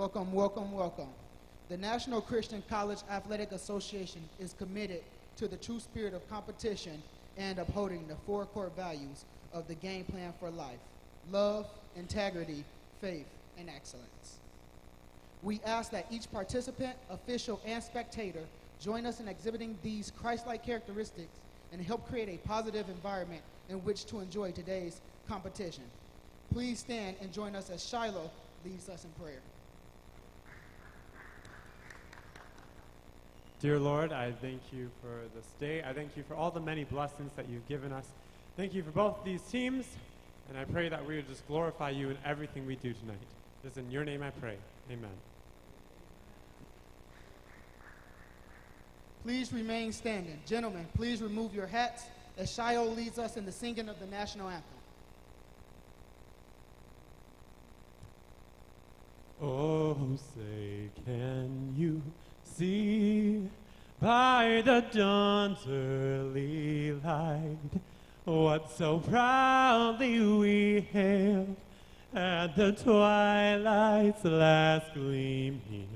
Welcome, welcome, welcome. The National Christian College Athletic Association is committed to the true spirit of competition and upholding the four core values of the game plan for life: love, integrity, faith, and excellence. We ask that each participant, official, and spectator join us in exhibiting these Christ-like characteristics and help create a positive environment in which to enjoy today's competition. Please stand and join us as Shiloh leads us in prayer. Dear Lord, I thank you for this day. I thank you for all the many blessings that you've given us. Thank you for both these teams, and I pray that we would just glorify you in everything we do tonight. It is in your name I pray. Amen. Please remain standing. Gentlemen, please remove your hats as Shiloh leads us in the singing of the national anthem. Oh, say, can you see by the dawn's early light what so proudly we hailed at the twilight's last gleaming,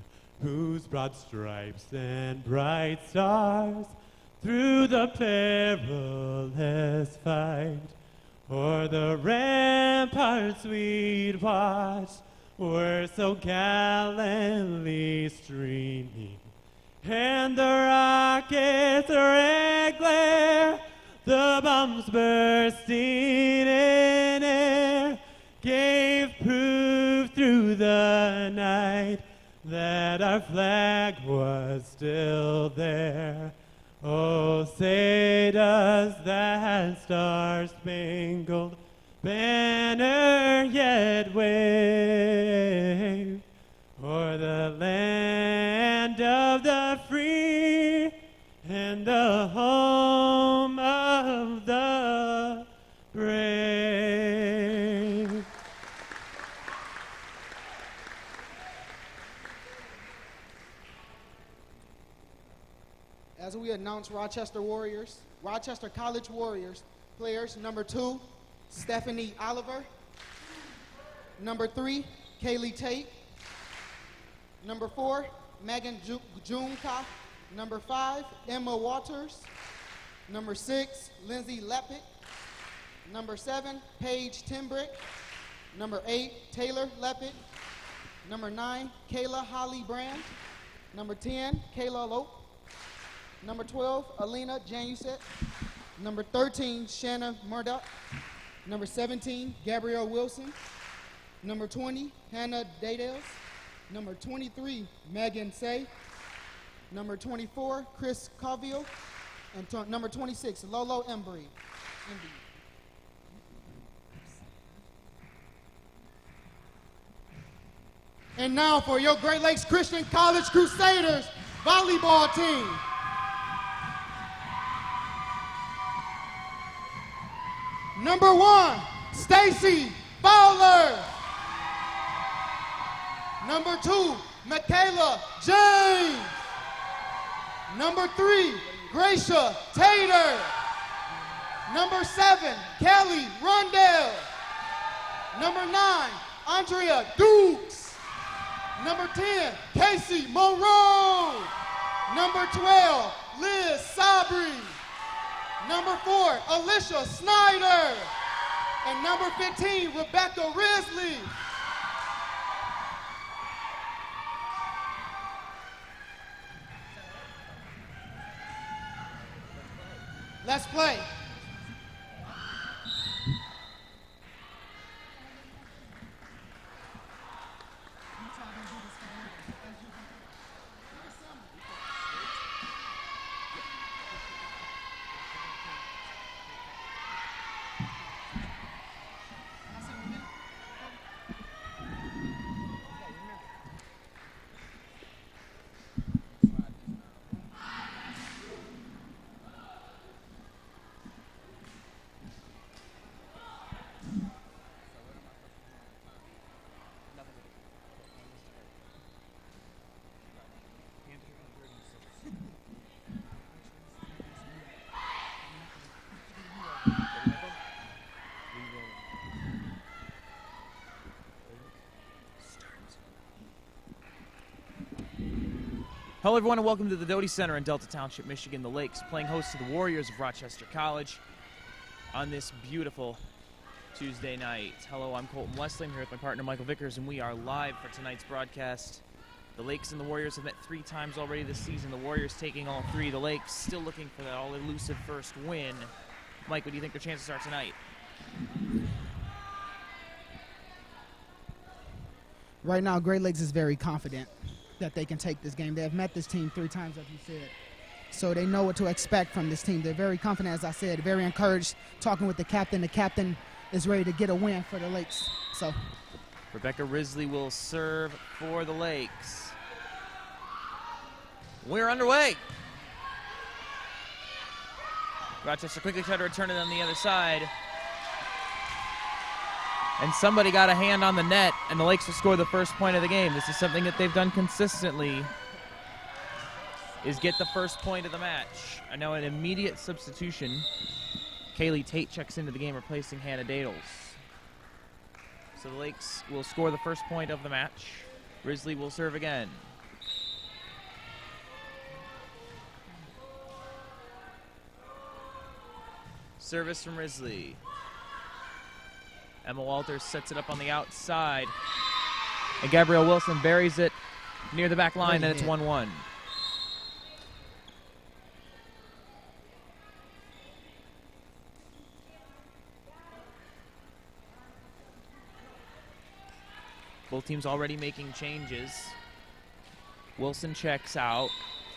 whose broad stripes and bright stars through the perilous fight o'er the ramparts we'd watch were so gallantly streaming, and the rocket's red glare, the bombs bursting in air, gave proof through the night that our flag was still there. Oh, say does that star-spangled banner yet wave o'er the land of the free and the home of the brave? As we announce Rochester College Warriors players: number 2, Stephanie Oliver; number 3, Kaylee Tate; number 4, Megan Junka; number 5, Emma Waters; number 6, Lindsay Lepick; number 7, Paige Timbrick; number 8, Taylor Lepick; number 9, Kayla Holly Brand; number 10, Kayla Lope; number 12, Alina Januset; number 13, Shanna Murdoch; number 17, Gabrielle Wilson; number 20, Hannah Dadales; number 23, Megan Say; number 24, Chris Cavill; and number 26, Lolo Embry. And now for your Great Lakes Christian College Crusaders volleyball team. Number 1, Stacy Fowler. Number 2, Michaela James. Number 3, Gracia Tater. Number 7, Kelly Rundell. Number 9, Andrea Dukes. Number 10, Casey Monroe. Number 12, Liz Sabri. Number 4, Alicia Snyder. And number 15, Rebecca Risley. Let's play. Hello, everyone, and welcome to the Doty Center in Delta Township, Michigan. The Lakes playing host to the Warriors of Rochester College on this beautiful Tuesday night. Hello, I'm Colton Wesley. I'm here with my partner, Michael Vickers, and we are live for tonight's broadcast. The Lakes and the Warriors have met 3 times already this season. The Warriors taking all 3. The Lakes still looking for that all-elusive first win. Mike, what do you think their chances are tonight? Right now, Great Lakes is very confident that they can take this game. They have met this team 3 times, as you said. So they know what to expect from this team. They're very confident, as I said, very encouraged. Talking with the captain. The captain is ready to get a win for the Lakes. So Rebecca Risley will serve for the Lakes. We're underway. Rochester quickly tried to return it on the other side. And somebody got a hand on the net, and the Lakes will score the first point of the game. This is something that they've done consistently, is get the first point of the match. And now an immediate substitution. Kaylee Tate checks into the game, replacing Hannah Dadles. So the Lakes will score the first point of the match. Risley will serve again. Service from Risley. Emma Walters sets it up on the outside. And Gabrielle Wilson buries it near the back line, and it's 1-1. Both teams already making changes. Wilson checks out.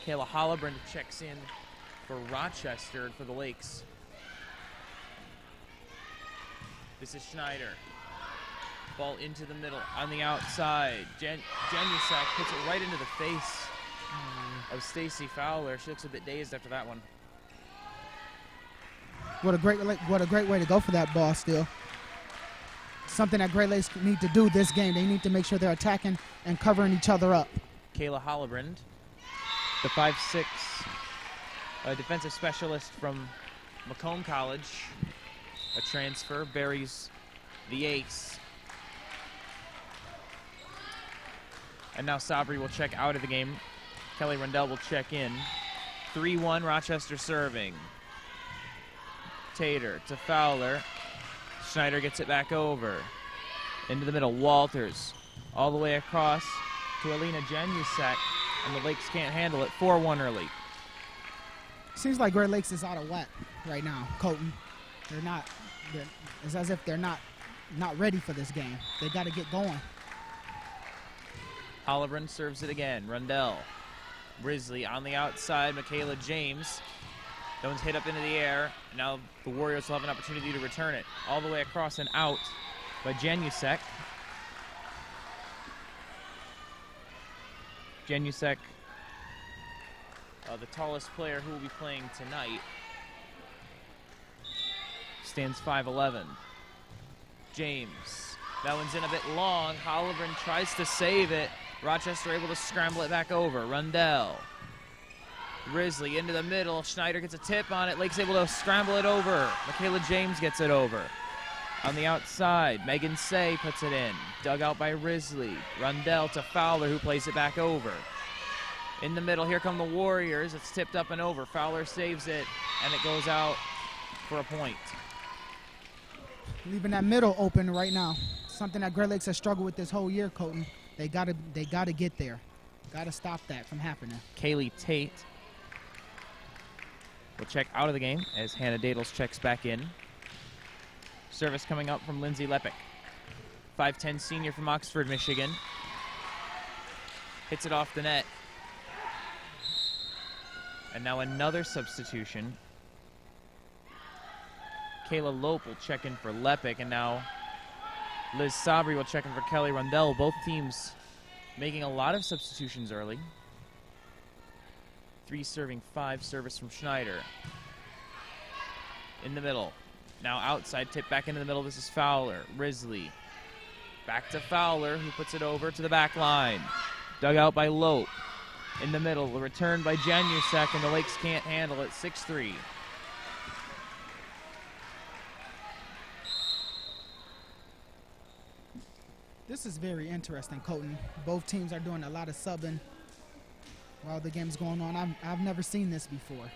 Kayla Hollebrand checks in for Rochester for the Lakes. This is Schneider. Ball into the middle on the outside. Janusak puts it right into the face of Stacy Fowler. She looks a bit dazed after that one. what a great way to go for that ball still. Something that Great Lakes need to do this game. They need to make sure they're attacking and covering each other up. Kayla Hollebrand, the 5'6", defensive specialist from Macomb College. A transfer, buries the ace. And now Sabri will check out of the game. Kelly Rundell will check in. 3-1, Rochester serving. Tater to Fowler. Schneider gets it back over. Into the middle, Walters. All the way across to Alina Janusak. And the Lakes can't handle it. 4-1 early. Seems like Great Lakes is out of whack right now, Colton. It's as if they're not ready for this game. They got to get going. Hollebrand serves it again. Rundell. Risley on the outside. Michaela James. That one's hit up into the air. Now the Warriors will have an opportunity to return it. All the way across and out by Janusek. Janusek, the tallest player who will be playing tonight. Stands 5'11". James. That one's in a bit long. Hollebrand tries to save it. Rochester able to scramble it back over. Rundell. Risley into the middle. Schneider gets a tip on it. Lake's able to scramble it over. Michaela James gets it over. On the outside, Megan Say puts it in. Dug out by Risley. Rundell to Fowler, who plays it back over. In the middle, here come the Warriors. It's tipped up and over. Fowler saves it, and it goes out for a point. Leaving that middle open right now. Something that Great Lakes has struggled with this whole year, Colton. They gotta get there. Gotta stop that from happening. Kaylee Tate will check out of the game as Hannah Dadles checks back in. Service coming up from Lindsay Lepick. 5'10" senior from Oxford, Michigan. Hits it off the net. And now another substitution. Kayla Lope will check in for Lepick, and now Liz Sabri will check in for Kelly Rundell. Both teams making a lot of substitutions early. 3 serving 5, service from Schneider. In the middle. Now outside, tip back into the middle. This is Fowler. Risley. Back to Fowler, who puts it over to the back line. Dug out by Lope. In the middle, the return by Janusek, and the Lakes can't handle it. 6-3. This is very interesting, Colton. Both teams are doing a lot of subbing. while the game's going on. I've never seen this before.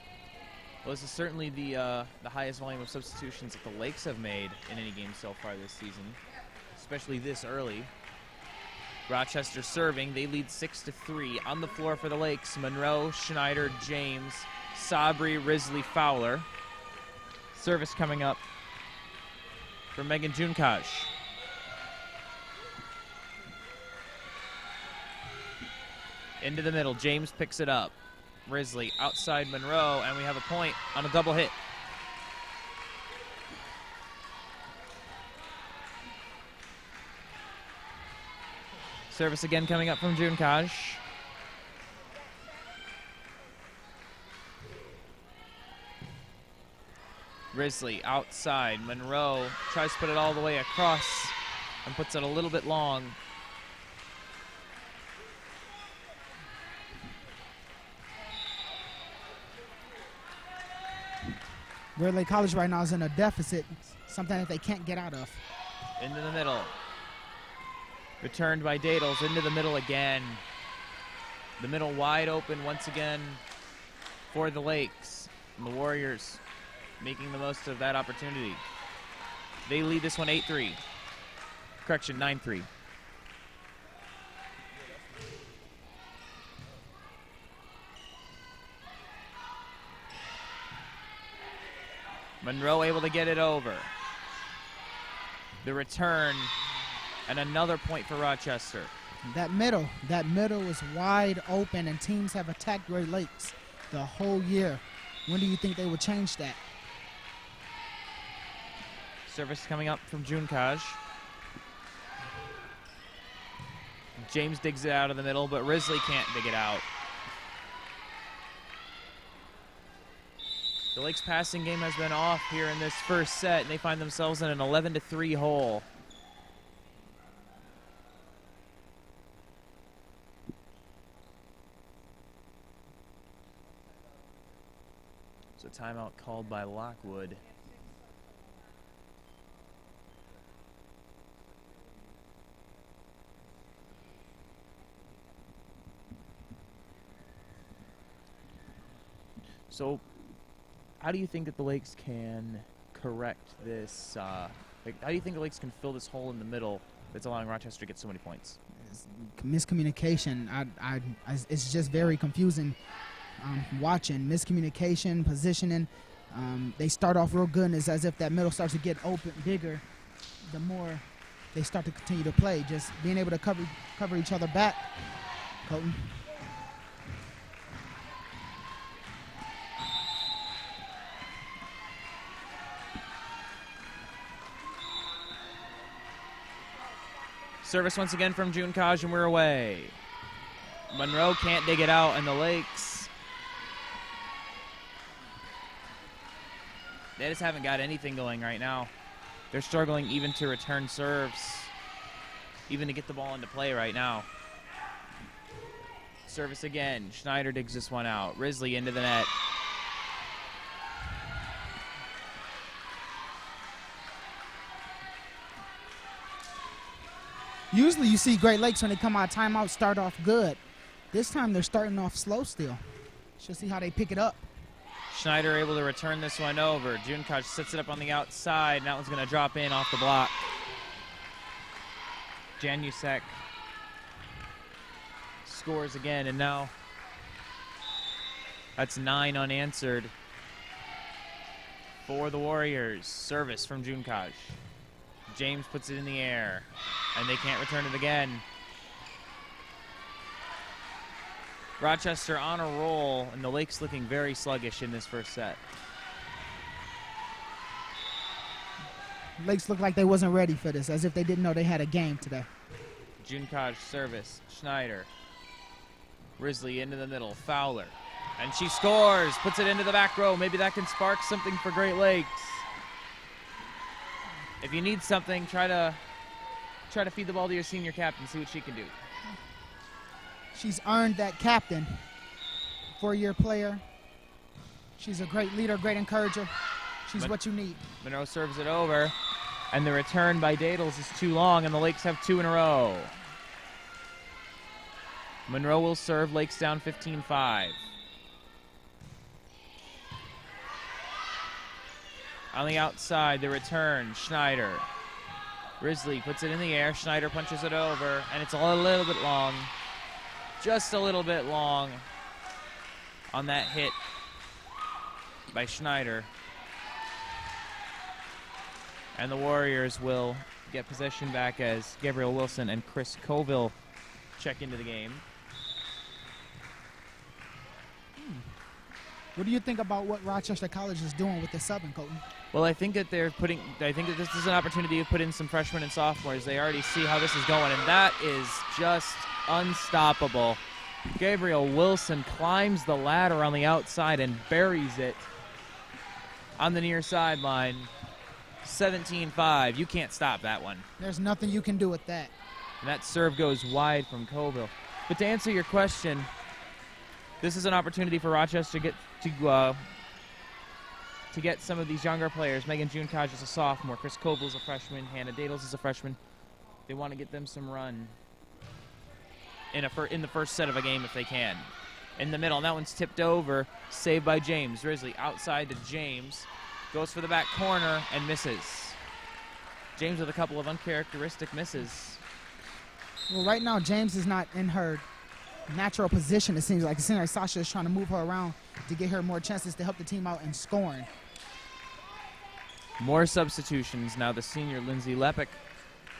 Well, this is certainly the highest volume of substitutions that the Lakes have made in any game so far this season, especially this early. Rochester serving. They lead 6-3. On the floor for the Lakes, Monroe, Schneider, James, Sabri, Risley, Fowler. Service coming up from Megan Junkaj. Into the middle. James picks it up. Risley outside Monroe, and we have a point on a double hit. Service again coming up from Junkaj. Risley outside. Monroe tries to put it all the way across and puts it a little bit long. Great Lake College right now is in a deficit, something that they can't get out of. Into the middle. Returned by Dadles. Into the middle again. The middle wide open once again for the Lakes. And the Warriors making the most of that opportunity. They lead this one 8-3. Correction, 9-3. Monroe able to get it over. The return, and another point for Rochester. That middle is wide open, and teams have attacked Great Lakes the whole year. When do you think they will change that? Service coming up from Junkaj. James digs it out of the middle, but Risley can't dig it out. The Lakes passing game has been off here in this first set, and they find themselves in an 11-3 hole. So timeout called by Lockwood. So how do you think that the Lakes can correct this? How do you think the Lakes can fill this hole in the middle that's allowing Rochester to get so many points? Miscommunication. It's just very confusing watching. Miscommunication, positioning. They start off real good, and it's as if that middle starts to get open, bigger, the more they start to continue to play. Just being able to cover each other back. Colton. Service once again from Junkaj, and we're away. Monroe can't dig it out, and the Lakes, they just haven't got anything going right now. They're struggling even to return serves, even to get the ball into play right now. Service again. Schneider digs this one out. Risley into the net. Usually you see Great Lakes when they come out of timeout start off good. This time they're starting off slow still. Should see how they pick it up. Schneider able to return this one over. Junkaj sets it up on the outside, and that one's going to drop in off the block. Janusek scores again, and now that's 9 unanswered for the Warriors. Service from Junkaj. James puts it in the air, and they can't return it again. Rochester on a roll, and the Lakes looking very sluggish in this first set. Lakes look like they wasn't ready for this, as if they didn't know they had a game today. Junkaj service. Schneider. Risley into the middle. Fowler. And she scores. Puts it into the back row. Maybe that can spark something for Great Lakes. If you need something, try to feed the ball to your senior captain, see what she can do. She's earned that captain. 4-year player. She's a great leader, great encourager. She's what you need. Monroe serves it over, and the return by Dadles is too long, and the Lakes have 2 in a row. Monroe will serve. Lakes down 15-5. On the outside, the return, Schneider. Risley puts it in the air. Schneider punches it over, and it's a little bit long. Just a little bit long on that hit by Schneider. And the Warriors will get possession back as Gabriel Wilson and Chris Colville check into the game. What do you think about what Rochester College is doing with the subbing, Colton? Well, I think that this is an opportunity to put in some freshmen and sophomores. They already see how this is going, and that is just unstoppable. Gabriel Wilson climbs the ladder on the outside and buries it on the near sideline. 17-5. You can't stop that one. There's nothing you can do with that. And that serve goes wide from Colville. But to answer your question, this is an opportunity for Rochester to get some of these younger players. Megan Junekaj is a sophomore. Chris Colville is a freshman. Hannah Dadles is a freshman. They want to get them some run in the first set of a game if they can. In the middle, and that one's tipped over. Saved by James. Risley outside to James. Goes for the back corner and misses. James with a couple of uncharacteristic misses. Well, right now, James is not in her natural position, it seems like. It seems like Sasha is trying to move her around to get her more chances to help the team out in scoring. More substitutions. Now the senior Lindsay Lepic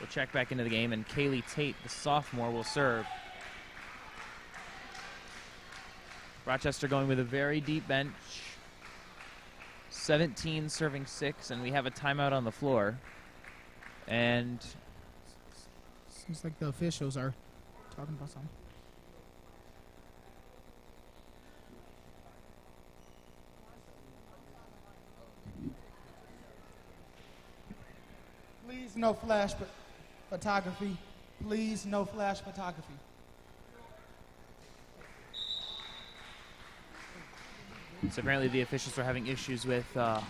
will check back into the game, and Kaylee Tate, the sophomore, will serve. Rochester going with a very deep bench. 17 serving 6, and we have a timeout on the floor. And seems like the officials are talking about something. Please, no flash photography. Please, no flash photography. So apparently the officials are having issues with a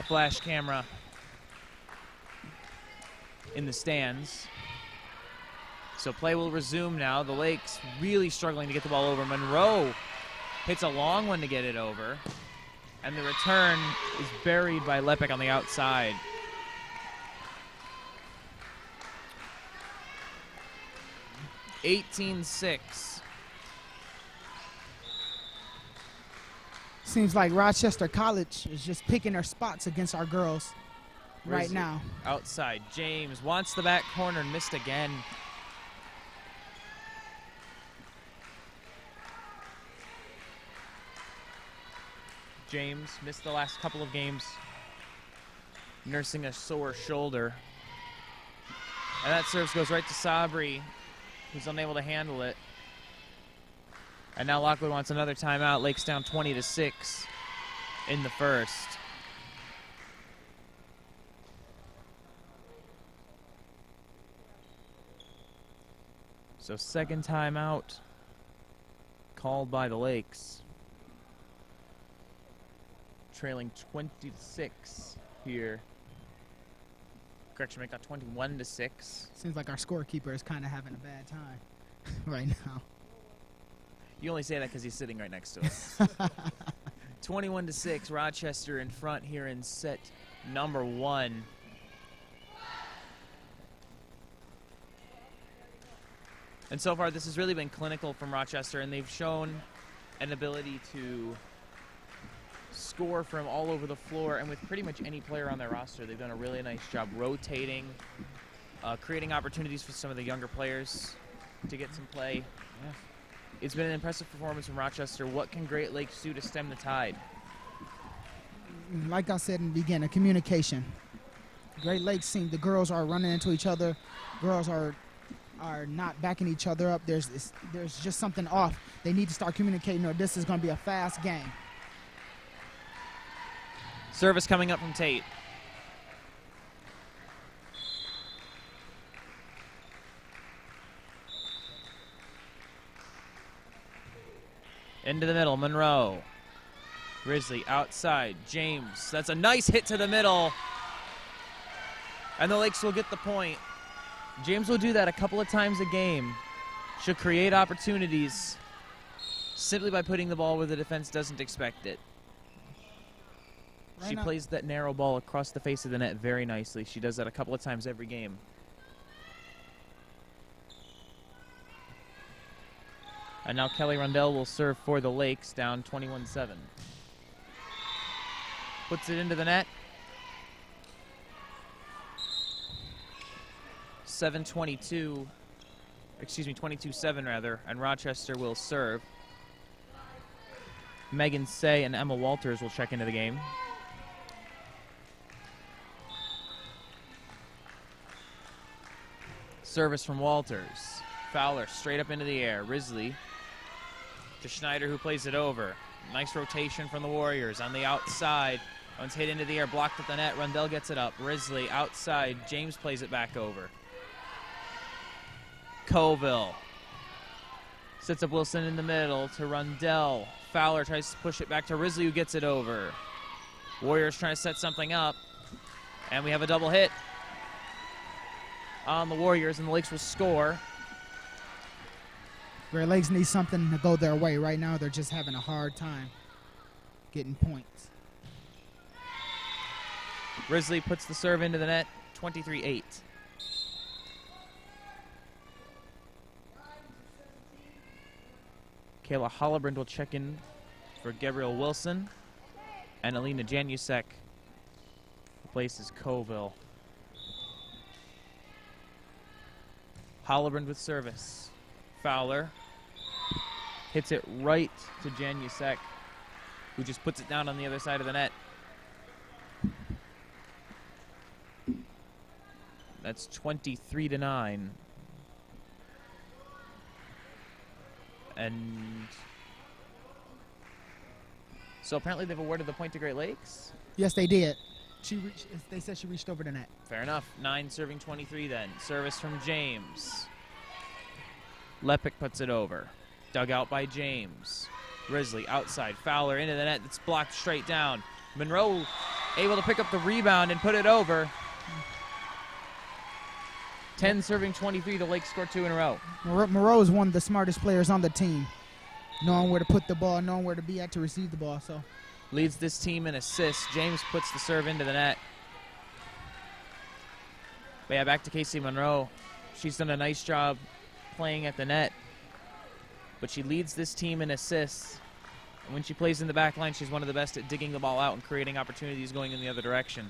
flash camera in the stands. So play will resume now. The Lakes really struggling to get the ball over. Monroe hits a long one to get it over. And the return is buried by Lepic on the outside. (18-6). Seems like Rochester College is just picking their spots against our girls right now. Outside, James wants the back corner and missed again. James missed the last couple of games, nursing a sore shoulder. And that serve goes right to Sabri, who's unable to handle it. And now Lockwood wants another timeout. Lakes down 20-6 in the first. So second timeout called by the Lakes. Trailing 20-6 here. Correction, make that 21-6. Seems like our scorekeeper is kind of having a bad time right now. You only say that because he's sitting right next to us. 21-6, Rochester in front here in set number 1. And so far, this has really been clinical from Rochester, and they've shown an ability to score from all over the floor, and with pretty much any player on their roster. They've done a really nice job rotating, creating opportunities for some of the younger players to get some play. Yeah. It's been an impressive performance from Rochester. What can Great Lakes do to stem the tide? Like I said in the beginning, communication. Great Lakes seem the girls are running into each other. Girls are not backing each other up. There's just something off. They need to start communicating, or this is going to be a fast game. Service coming up from Tate. Into the middle, Monroe. Risley outside, James. That's a nice hit to the middle. And the Lakes will get the point. James will do that a couple of times a game. She'll create opportunities simply by putting the ball where the defense doesn't expect it. Right She now- plays that narrow ball across the face of the net very nicely. She does that a couple of times every game. And now Kelly Rundell will serve for the Lakes, down 21-7. Puts it into the net. 22-7 rather, and Rochester will serve. Megan Say and Emma Walters will check into the game. Service from Walters. Fowler straight up into the air. Risley to Schneider, who plays it over. Nice rotation from the Warriors on the outside. One's hit into the air, blocked at the net. Rundell gets it up. Risley outside. James plays it back over. Colville sets up Wilson in the middle to Rundell. Fowler tries to push it back to Risley, who gets it over. Warriors trying to set something up. And we have a double hit on the Warriors, and the Lakes will score. Great Lakes need something to go their way. Right now, they're just having a hard time getting points. Risley puts the serve into the net, 23-8. Kayla Hollebrand will check in for Gabrielle Wilson, and Alina Janusek replaces Colville. Hollebrand with service. Fowler hits it right to Janusek, who just puts it down on the other side of the net. That's 23-9. And so apparently they've awarded the point to Great Lakes. Yes, they did. They said she reached over the net. Fair enough. 9 serving 23 then. Service from James. Lepic puts it over. Dug out by James. Risley outside. Fowler into the net. It's blocked straight down. Monroe able to pick up the rebound and put it over. 10 serving 23. The Lakes score 2 in a row. Moreau is one of the smartest players on the team, knowing where to put the ball, knowing where to be at to receive the ball. So Leads this team in assists. James puts the serve into the net. But yeah, back to Casey Monroe. She's done a nice job playing at the net, but she leads this team in assists. And when she plays in the back line, she's one of the best at digging the ball out and creating opportunities going in the other direction.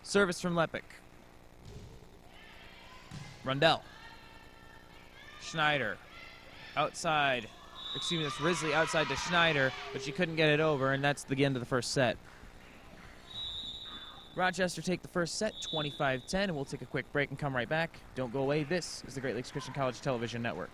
Service from Lepic. Rundell. Schneider. Outside. Excuse me, that's Risley outside to Schneider, but she couldn't get it over, and that's the end of the first set. Rochester take the first set, 25-10, and we'll take a quick break and come right back. Don't go away. This is the Great Lakes Christian College Television Network.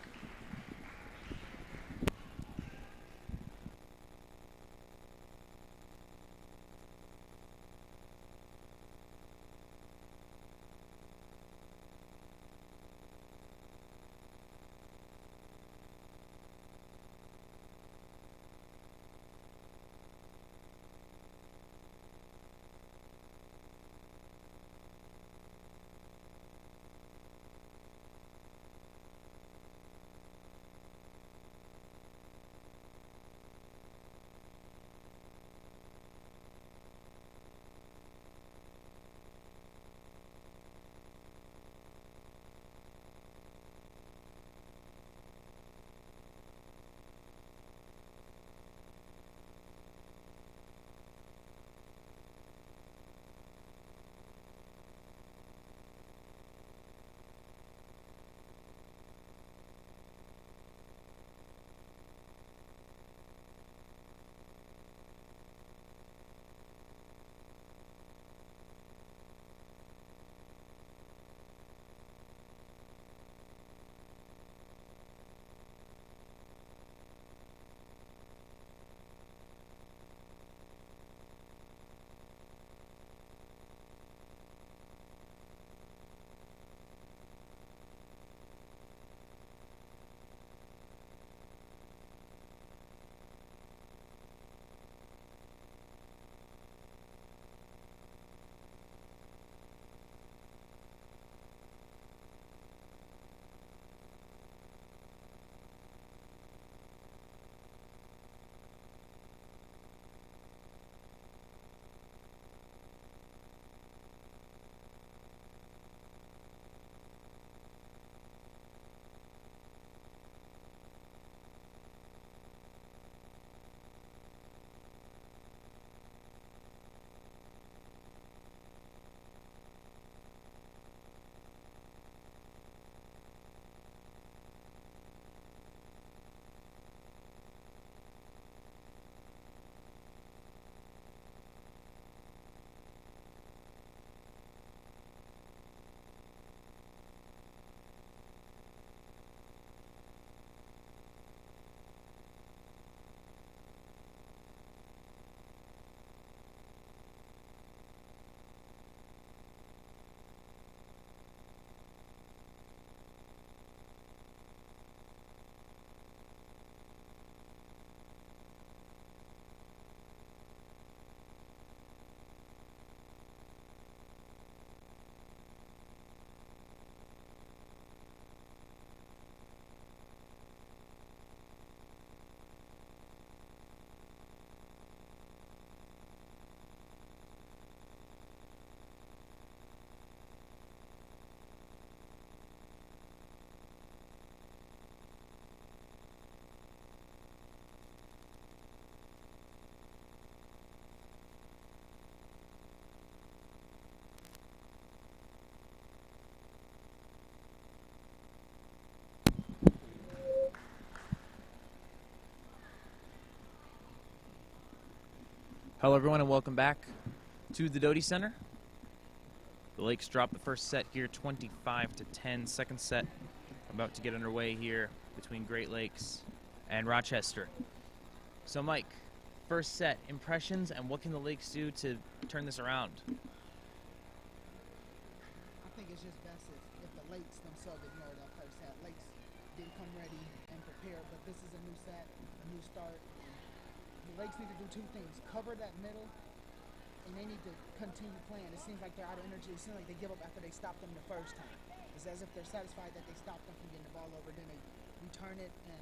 Hello, everyone, and welcome back to the Doty Center. The Lakes dropped the first set here, 25-10. Second set about to get underway here between Great Lakes and Rochester. So, Mike, first set, impressions, and what can the Lakes do to turn this around? I think it's just best if the Lakes themselves ignore that first set. Lakes didn't come ready and prepared, but this is a new set, a new start. The Lakes need to do two things: cover that middle, and they need to continue playing. It seems like they're out of energy. It seems like they give up after they stopped them the first time. It's as if they're satisfied that they stopped them from getting the ball over, then they return it and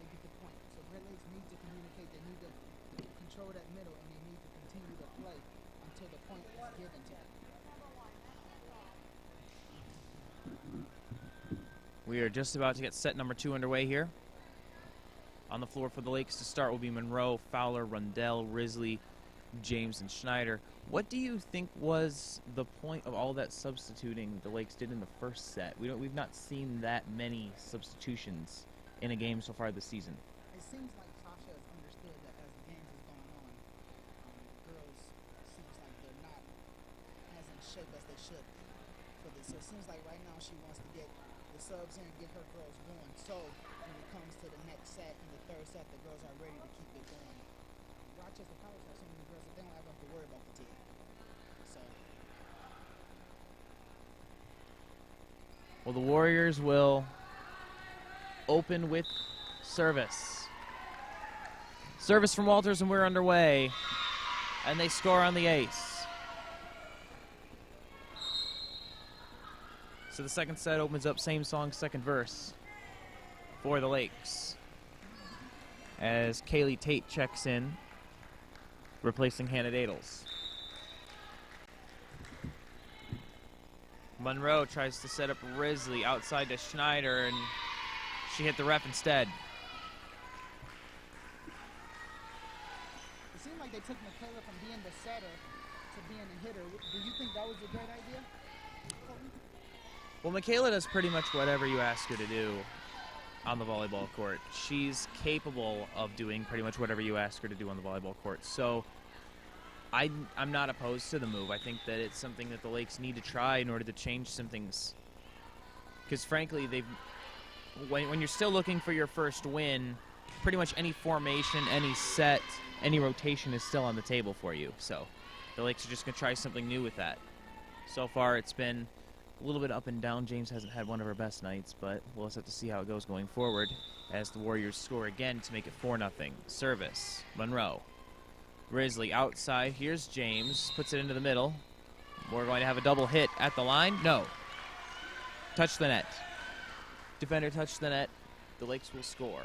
they get the point. So Great Lakes need to communicate. They need to control that middle, and they need to continue to play until the point is given to them. We are just about to get set number 2 underway here. On the floor for the Lakes to start will be Monroe, Fowler, Rundell, Risley, James, and Schneider. What do you think was the point of all that substituting the Lakes did in the first set? We've not seen that many substitutions in a game so far this season. It seems like Sasha has understood that as the games is going on, the girls seems like they're not as in shape as they should be for this. So it seems like right now she wants to get the subs in and get her girls going. So when it comes to the next set and the third set, the girls are ready to keep it going. Rochester College has so many girls that they don't have to worry about fatigue. So. Well, the Warriors will open with service. Service from Walters, and we're underway. And they score on the ace. So the second set opens up, same song, second verse for the Lakes. As Kaylee Tate checks in, replacing Hannah Dadles. Monroe tries to set up Risley outside to Schneider, and she hit the ref instead. It seemed like they took Michaela from being the setter to being a hitter. Do you think that was a great idea? Well, Michaela does pretty much whatever you ask her to do on the volleyball court. She's capable of doing pretty much whatever you ask her to do on the volleyball court. So I'm not opposed to the move. I think that it's something that the Lakes need to try in order to change some things. Because frankly, when you're still looking for your first win, pretty much any formation, any set, any rotation is still on the table for you. So the Lakes are just going to try something new with that. So far, it's been a little bit up and down. James hasn't had one of her best nights, but we'll just have to see how it goes going forward as the Warriors score again to make it 4-0. Service, Monroe. Risley outside. Here's James. Puts it into the middle. We're going to have a double hit at the line. No. Touch the net. Defender touched the net. The Lakes will score.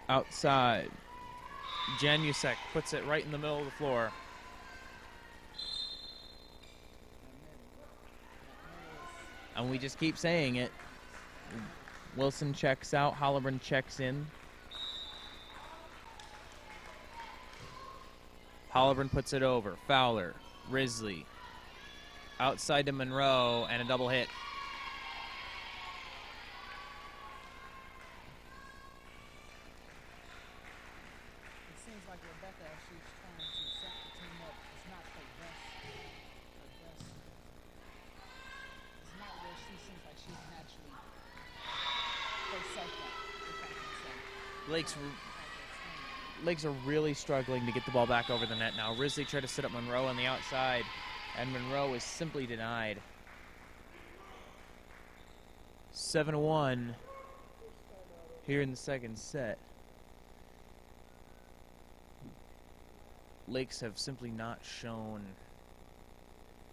Outside. Janusek puts it right in the middle of the floor. And we just keep saying it. Wilson checks out. Hollebrand checks in. Hollebrand puts it over. Fowler. Risley. Outside to Monroe, and a double hit. Lakes are really struggling to get the ball back over the net now. Risley tried to set up Monroe on the outside, and Monroe is simply denied. 7-1 here in the second set. Lakes have simply not shown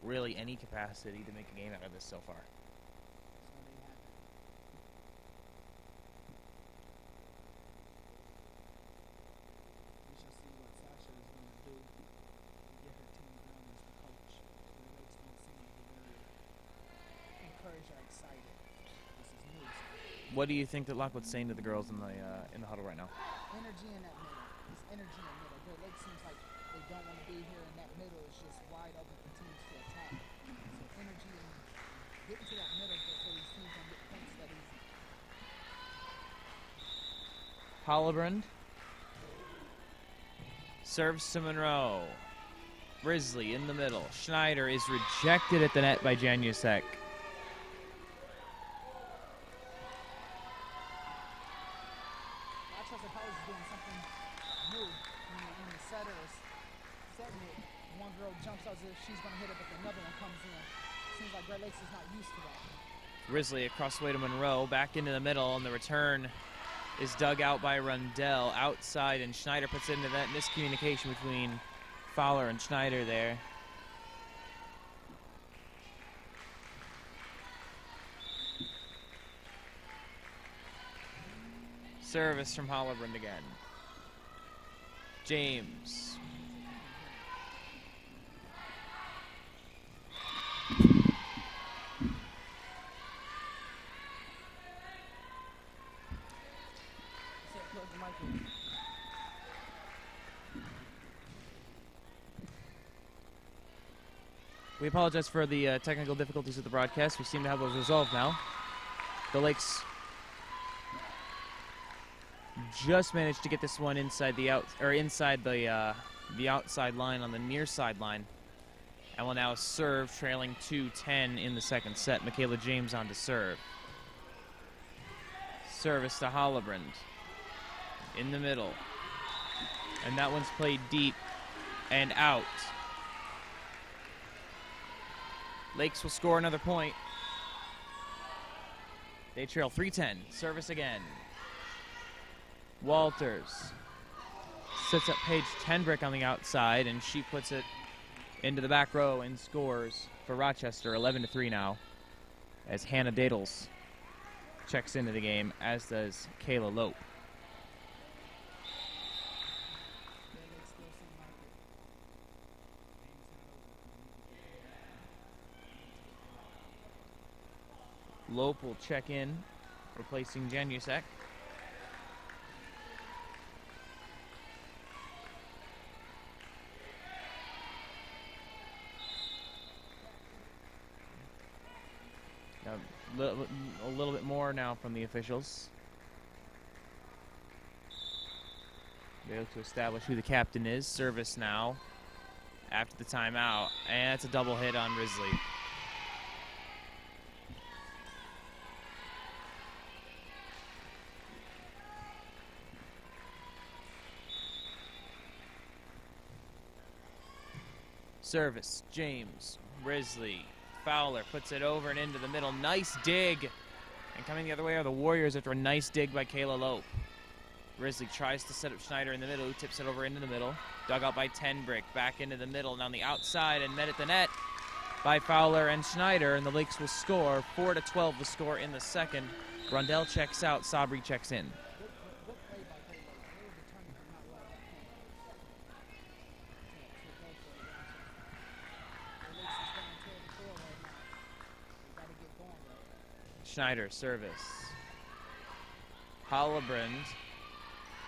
really any capacity to make a game out of this so far. What do you think that Lockwood's saying to the girls in the huddle right now? Energy in that middle. It's energy in the middle. Great Lakes seems like they don't want to be here, and that middle is just wide open for teams to attack. So energy and getting to that middle so these teams don't get points that easy. Hollebrand serves to Monroe. Risley in the middle. Schneider is rejected at the net by Janusek. Rochester College is doing something new when the setter is setting it. One girl jumps as if she's going to hit it, but another one comes in. Seems like Great Lakes is not used to that. Risley across the way to Monroe, back into the middle, and the return is dug out by Rundell outside, and Schneider puts it into that miscommunication between Fowler and Schneider there. Service from Hollebrand again. James. We apologize for the technical difficulties with the broadcast. We seem to have those resolved now. The Lakes just managed to get this one inside the outside line on the near sideline, and will now serve, trailing 2-10 in the second set. Michaela James on to serve. Service to Hollebrand in the middle, and that one's played deep and out. Lakes will score another point. They trail 3-10. Service again. Walters sets up Paige Tenbrick on the outside, and she puts it into the back row and scores for Rochester. 11-3 now, as Hannah Dadles checks into the game, as does Kayla Lope. Lope will check in, replacing Janusek. A little bit more now from the officials. They look to establish who the captain is. Service now after the timeout, and it's a double hit on Risley. Service, James, Risley, Fowler puts it over and into the middle. Nice dig. And coming the other way are the Warriors after a nice dig by Kayla Lope. Risley tries to set up Schneider in the middle, who tips it over into the middle. Dug out by Tenbrick, back into the middle and on the outside, and met at the net by Fowler and Schneider, and the Lakes will score. 4-12 the score in the second. Rundell checks out, Sabri checks in. Schneider, service. Hollebrand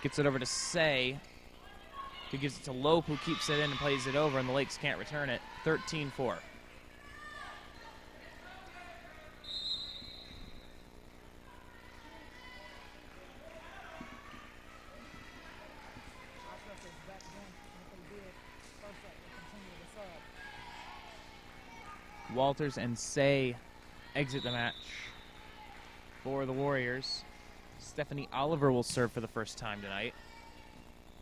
gets it over to Say, who gives it to Lope, who keeps it in and plays it over, and the Lakes can't return it. 13-4. Walters and Say exit the match for the Warriors. Stephanie Oliver will serve for the first time tonight.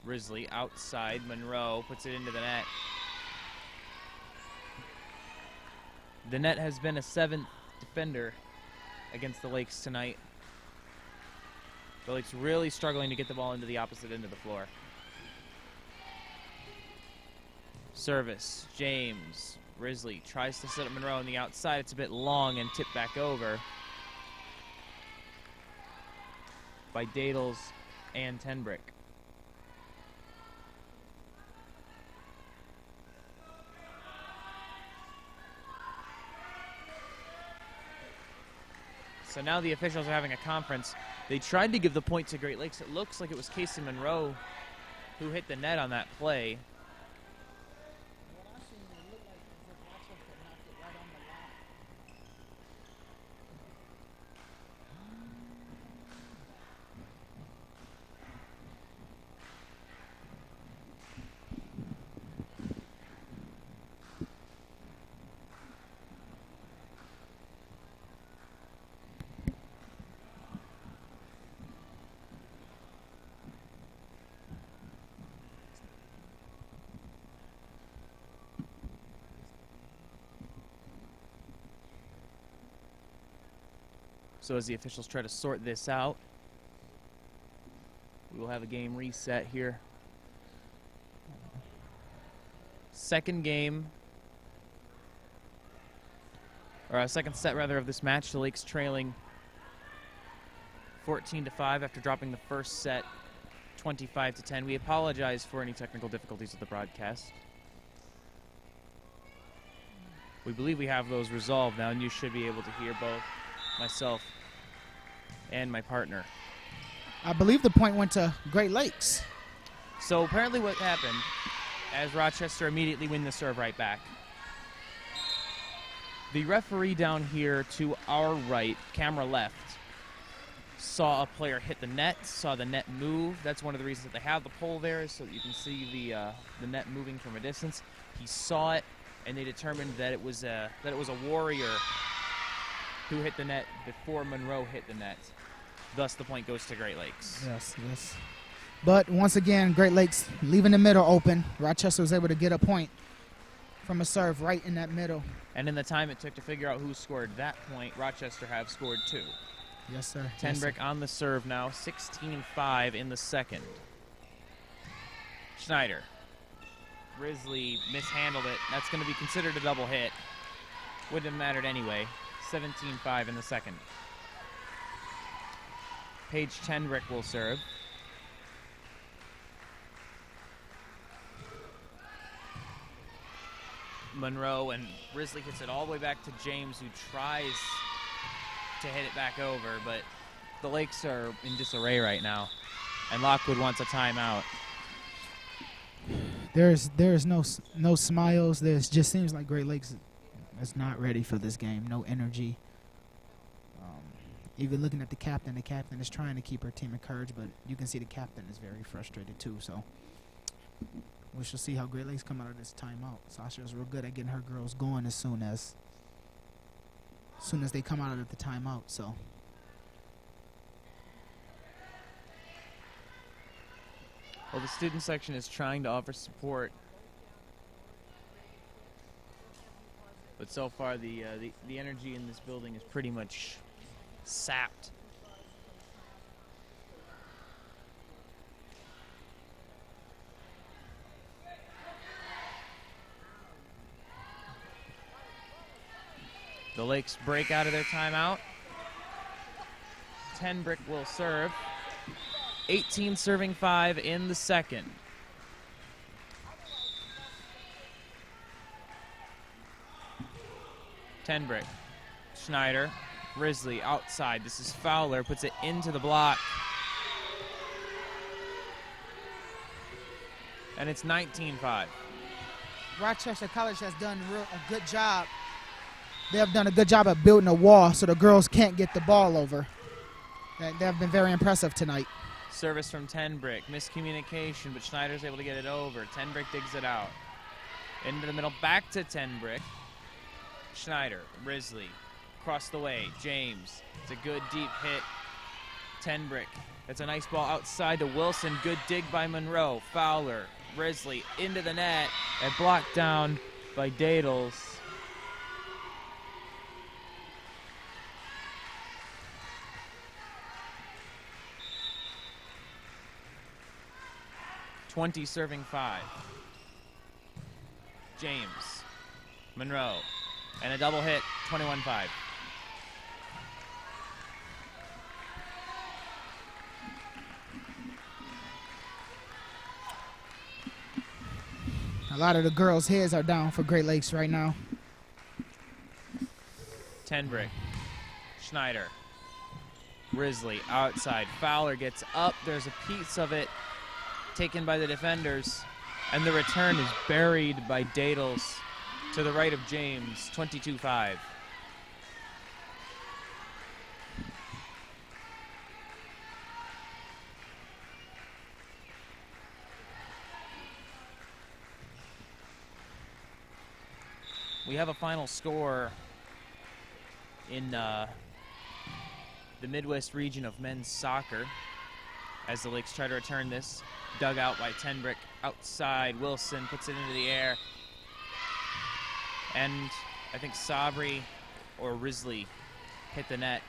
Risley outside. Monroe puts it into the net. The net has been a 7th defender against the Lakes tonight. The Lakes really struggling to get the ball into the opposite end of the floor. Service, James. Risley tries to set up Monroe on the outside. It's a bit long and tipped back over by Dadles and Tenbrick. So now the officials are having a conference. They tried to give the point to Great Lakes. It looks like it was Casey Monroe who hit the net on that play. So as the officials try to sort this out, we will have a game reset here. Second game, or a second set rather of this match. The Lakes trailing 14-5 after dropping the first set 25-10. We apologize for any technical difficulties with the broadcast. We believe we have those resolved now, and you should be able to hear both myself and my partner. I believe the point went to Great Lakes. So apparently what happened, as Rochester immediately win the serve right back, the referee down here to our right, camera left, saw a player hit the net, saw the net move. That's one of the reasons that they have the pole there, is so that you can see the net moving from a distance. He saw it, and they determined that it was a Warrior who hit the net before Monroe hit the net. Thus, the point goes to Great Lakes. Yes. But once again, Great Lakes leaving the middle open. Rochester was able to get a point from a serve right in that middle. And in the time it took to figure out who scored that point, Rochester have scored 2. Yes, sir. Tenbrick on the serve now, 16-5 in the second. Schneider. Risley mishandled it. That's going to be considered a double hit. Wouldn't have mattered anyway. 17-5 in the second. Paige Tenbrick will serve. Monroe, and Risley hits it all the way back to James, who tries to hit it back over, but the Lakes are in disarray right now, and Lockwood wants a timeout. There's no smiles. There's just seems like Great Lakes is not ready for this game. No energy. Even looking at the captain is trying to keep her team encouraged, but you can see the captain is very frustrated too. So we shall see how Great Lakes come out of this timeout. Sasha's real good at getting her girls going as soon as they come out of the timeout. So well, the student section is trying to offer support, but so far the energy in this building is pretty much sapped. The Lakes break out of their timeout. Tenbrick will serve. 18 serving 5 in the second. Tenbrick. Schneider. Risley outside. This is Fowler. Puts it into the block. And it's 19-5. Rochester College has done a good job. They have done a good job at building a wall so the girls can't get the ball over. They have been very impressive tonight. Service from Tenbrick. Miscommunication, but Schneider's able to get it over. Tenbrick digs it out. Into the middle, back to Tenbrick. Schneider, Risley, across the way. James, it's a good deep hit. Tenbrick, that's a nice ball outside to Wilson. Good dig by Monroe. Fowler, Risley, into the net, and blocked down by Dadles. Serving 5. James, Monroe, and a double hit, 21-5. A lot of the girls' heads are down for Great Lakes right now. Tenbrick, Schneider, Risley outside. Fowler gets up. There's a piece of it taken by the defenders, and the return is buried by Dadles to the right of James, 22-5. We have a final score in the Midwest region of men's soccer as the Lakes try to return this. Dug out by Tenbrick. Outside, Wilson puts it into the air. And I think Sabri or Risley hit the net.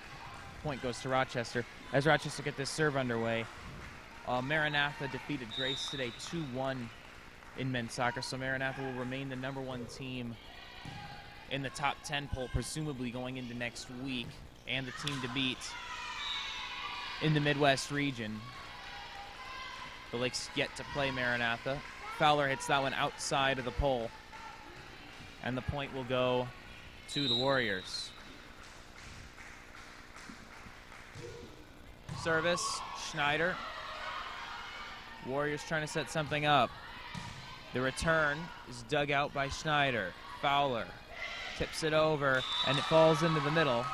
point goes to Rochester. As Rochester get this serve underway, Maranatha defeated Grace today 2-1 in men's soccer, so Maranatha will remain the #1 team in the top 10 poll, presumably going into next week, and the team to beat in the Midwest region. The Lakes yet to play Maranatha. Fowler hits that one outside of the pole, and the point will go to the Warriors. Service, Schneider. Warriors trying to set something up. The return is dug out by Schneider. Fowler tips it over, and it falls into the middle.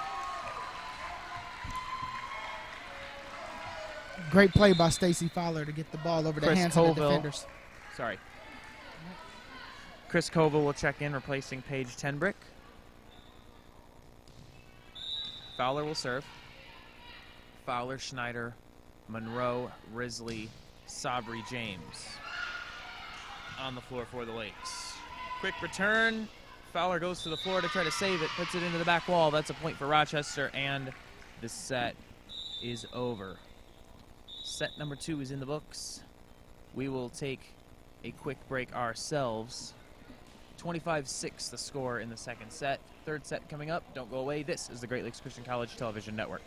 Great play by Stacy Fowler to get the ball over the hands of the defenders. Sorry. Chris Colville will check in, replacing Paige Tenbrick. Fowler will serve. Fowler, Schneider, Monroe, Risley, Sabri, James on the floor for the Lakes. Quick return. Fowler goes to the floor to try to save it, puts it into the back wall. That's a point for Rochester, and the set is over. Set number 2 is in the books. We will take a quick break ourselves. 25-6 the score in the second set. Third set coming up. Don't go away. This is the Great Lakes Christian College Television Network.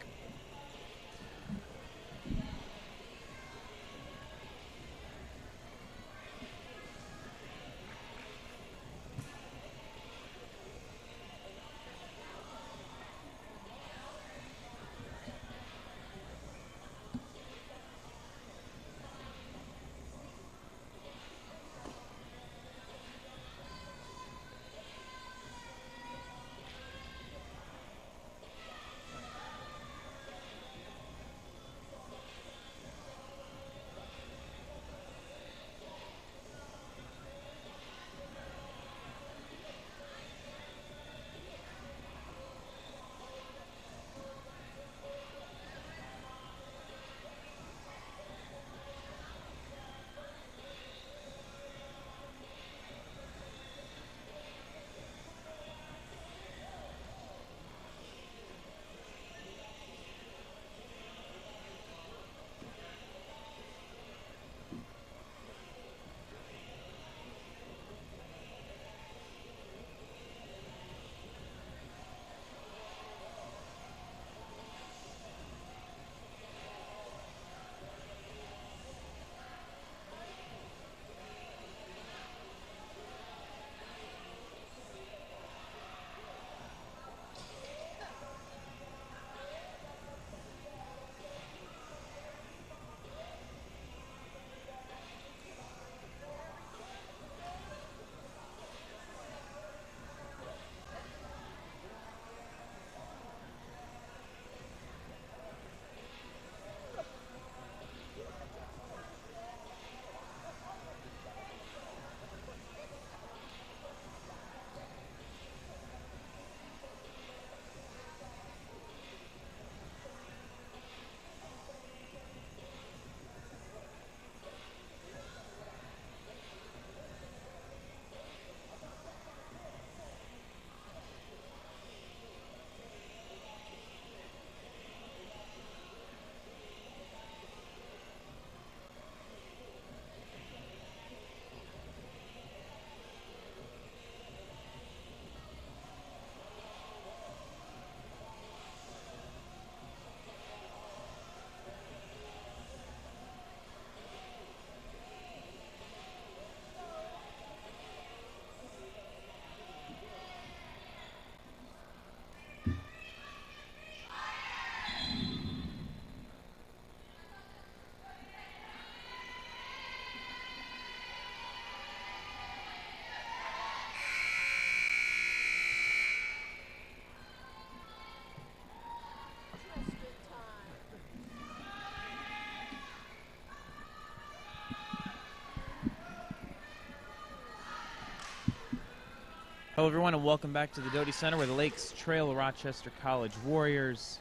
Hello, everyone, and welcome back to the Doty Center, where the Lakes trail the Rochester College Warriors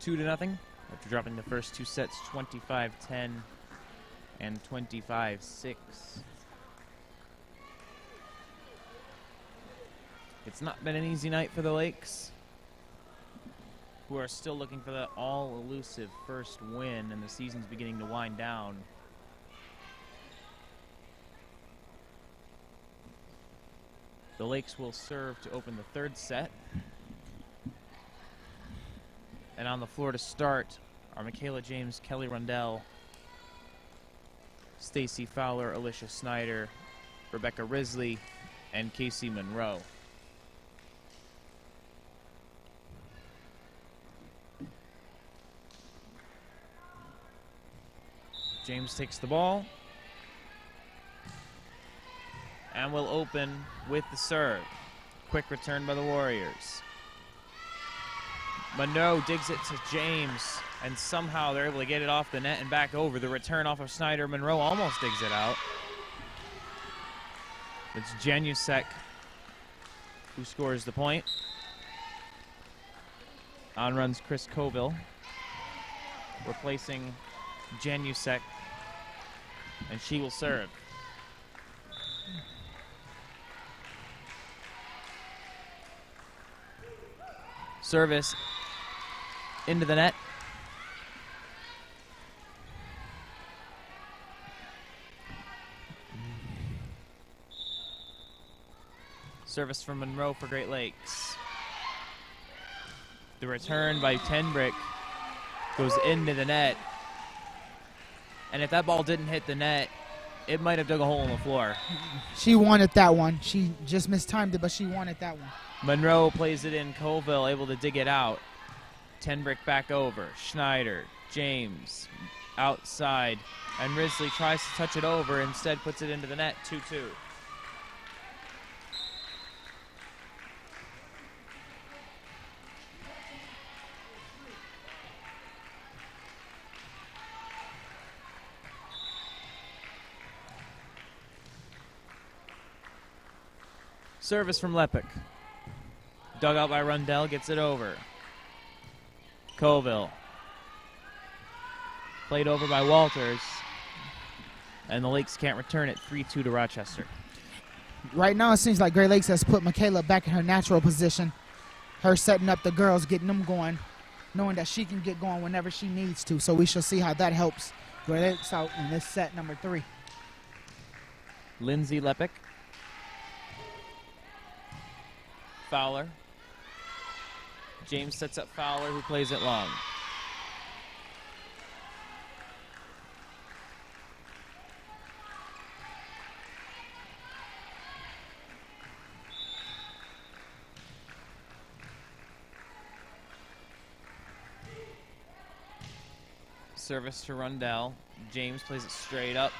2-0 after dropping the first two sets 25-10 and 25-6. It's not been an easy night for the Lakes, who who are still looking for that all-elusive first win, and the season's beginning to wind down. The Lakes will serve to open the third set. And on the floor to start are Michaela James, Kelly Rundell, Stacy Fowler, Alicia Snyder, Rebecca Risley, and Casey Monroe. James takes the ball and will open with the serve. Quick return by the Warriors. Monroe digs it to James, and somehow they're able to get it off the net and back over. The return off of Snyder. Monroe almost digs it out. It's Janusek who scores the point. On runs Chris Colville, replacing Janusek, and she will serve. Service into the net. Service from Monroe for Great Lakes. The return by Tenbrick goes into the net. And if that ball didn't hit the net, it might have dug a hole in the floor. She wanted that one. She just mistimed it, but she wanted that one. Monroe plays it in. Colville able to dig it out. Tenbrick back over. Schneider, James, outside. And Risley tries to touch it over. Instead puts it into the net. 2-2. Service from Lepic. Dug out by Rundell, gets it over. Colville. Played over by Walters. And the Lakes can't return it. 3-2 to Rochester. Right now it seems like Great Lakes has put Michaela back in her natural position. Her setting up the girls, getting them going, knowing that she can get going whenever she needs to. So we shall see how that helps Great Lakes out in this set number 3. Lindsay Lepic. Fowler. James sets up Fowler, who plays it long. Service to Rundell. James plays it straight up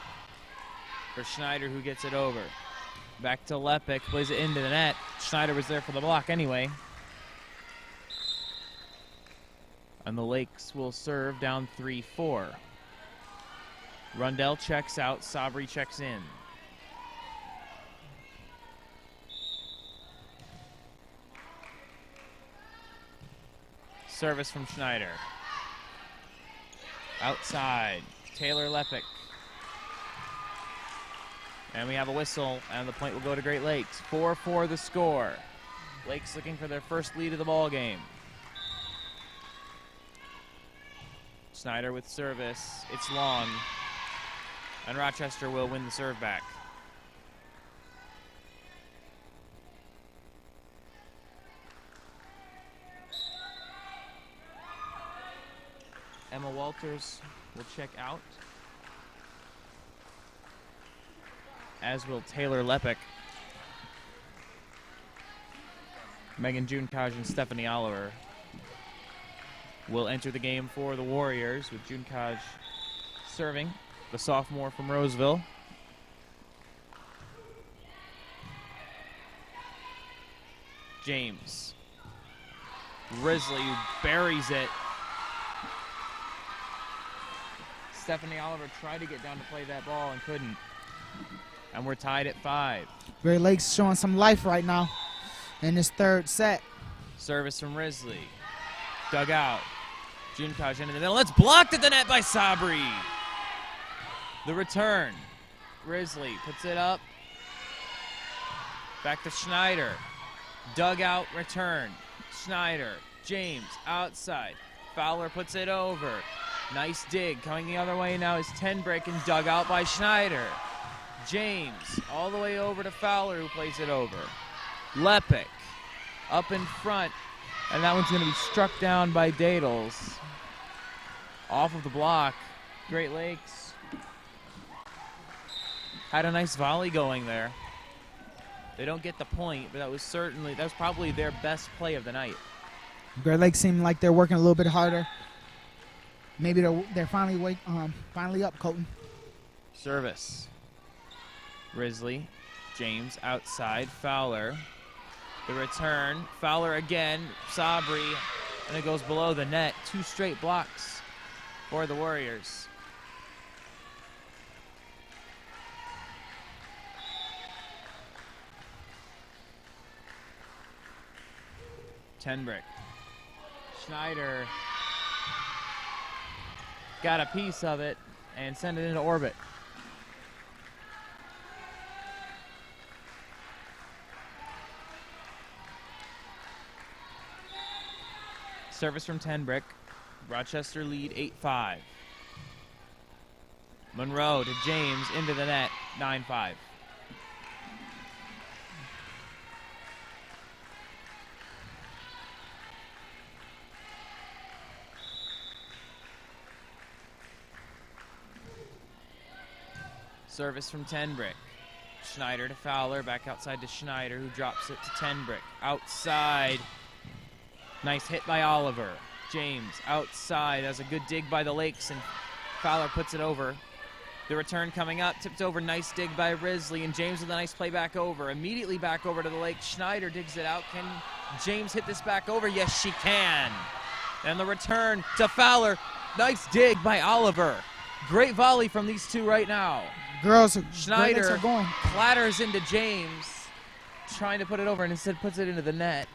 for Schneider, who gets it over. Back to Lepic, plays it into the net. Schneider was there for the block anyway. And the Lakes will serve down 3-4. Rundell checks out, Sabri checks in. Service from Schneider. Outside, Taylor Lepic. And we have a whistle, and the point will go to Great Lakes. 4-4 the score. Lakes looking for their first lead of the ball game. Snyder with service. It's long. And Rochester will win the serve back. Emma Walters will check out, as will Taylor Lepic. Megan Junekaj and Stephanie Oliver will enter the game for the Warriors, with Junekaj serving, the sophomore from Roseville. James. Risley buries it. Stephanie Oliver tried to get down to play that ball and couldn't. And we're tied at 5. Great Lakes showing some life right now in this third set. Service from Risley. Dug out. Junekaj into the middle. It's blocked at the net by Sabri. The return. Risley puts it up. Back to Schneider. Dug out, return. Schneider James outside. Fowler puts it over. Nice dig. Coming the other way now is Tenbrick and dug out by Schneider. James all the way over to Fowler, who plays it over. Lepic up in front, and that one's going to be struck down by Dadles. Off of the block. Great Lakes had a nice volley going there. They don't get the point, but that was probably their best play of the night. Great Lakes seem like they're working a little bit harder. Maybe they're finally up, Colton. Service. Risley. James outside. Fowler. The return. Fowler again. Sabri. And it goes below the net. 2 straight blocks for the Warriors. Tenbrick. Schneider got a piece of it and sent it into orbit. Service from Tenbrick. Rochester lead 8-5. Monroe to James into the net, 9-5. Service from Tenbrick. Schneider to Fowler, back outside to Schneider, who drops it to Tenbrick. Outside. Nice hit by Oliver. James outside. That's a good dig by the Lakes, and Fowler puts it over. The return coming up, tipped over. Nice dig by Risley, and James with a nice play back over. Immediately back over to the Lakes. Schneider digs it out. Can James hit this back over? Yes, she can. And the return to Fowler. Nice dig by Oliver. Great volley from these two right now. Schneider are going. clatters into James, trying to put it over, and instead puts it into the net.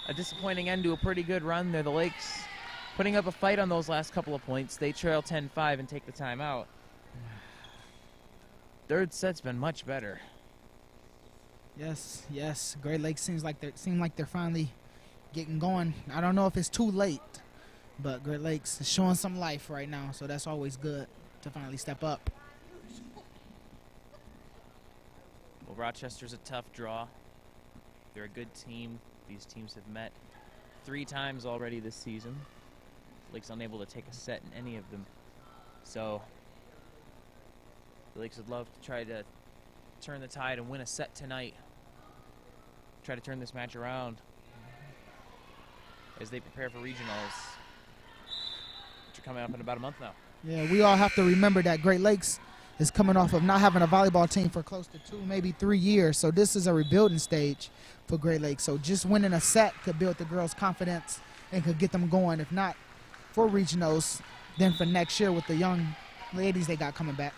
A disappointing end to a pretty good run there. The Lakes putting up a fight on those last couple of points. They trail 10-5 and take the timeout. Third set's been much better. Yes. Great Lakes seem like they're finally getting going. I don't know if it's too late, but Great Lakes is showing some life right now, so that's always good to finally step up. Well, Rochester's a tough draw. They're a good team. These teams have met 3 times already this season. Lakes unable to take a set in any of them. So the Lakes would love to try to turn the tide and win a set tonight. Try to turn this match around as they prepare for regionals, which are coming up in about a month now. Yeah, we all have to remember that Great Lakes is coming off of not having a volleyball team for close to 2, maybe 3 years. So this is a rebuilding stage for Great Lakes. So just winning a set could build the girls' confidence and could get them going. If not for regionals, then for next year with the young ladies they got coming back.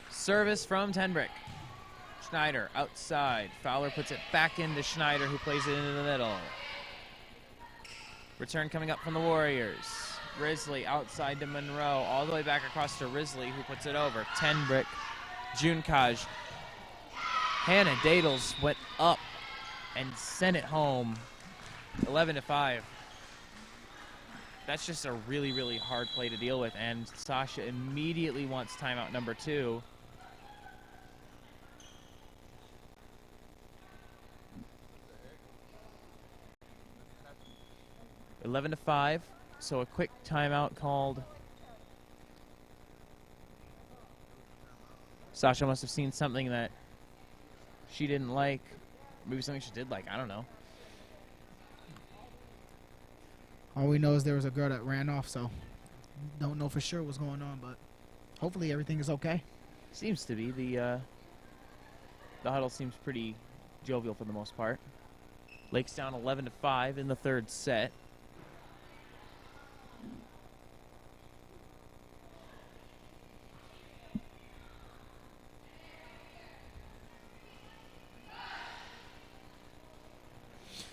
Service from Tenbrick. Schneider outside. Fowler puts it back into Schneider, who plays it into the middle. Return coming up from the Warriors. Risley outside to Monroe, all the way back across to Risley, who puts it over. Tenbrick, Junkaj. Hannah Dadles went up and sent it home, 11-5. That's just a really, really hard play to deal with, and Sasha immediately wants timeout number 2. $11-5. So a quick timeout called. Sasha must have seen something that she didn't like. Maybe something she did like. I don't know. All we know is there was a girl that ran off, so don't know for sure what's going on, but hopefully everything is okay. Seems to be. The huddle seems pretty jovial for the most part. Lakes down 11-5 in the third set.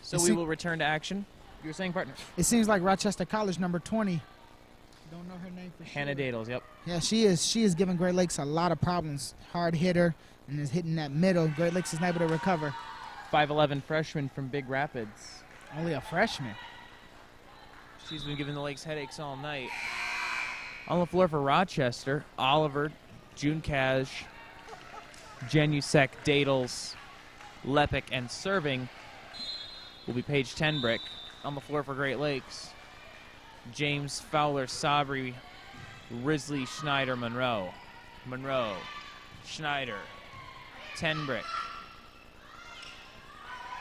So we will return to action. You were saying, partner? It seems like Rochester College number 20. Don't know her name for sure. Hannah Dadles, yep. Yeah, she is giving Great Lakes a lot of problems. Hard hitter and is hitting that middle. Great Lakes is able to recover. 5'11" freshman from Big Rapids. Only a freshman. She's been giving the Lakes headaches all night. On the floor for Rochester, Oliver, June Cash, Janusek, Dadles, Lepic, and serving will be Paige Tenbrick. On the floor for Great Lakes, James, Fowler, Sabri, Risley, Schneider, Monroe. Monroe, Schneider, Tenbrick.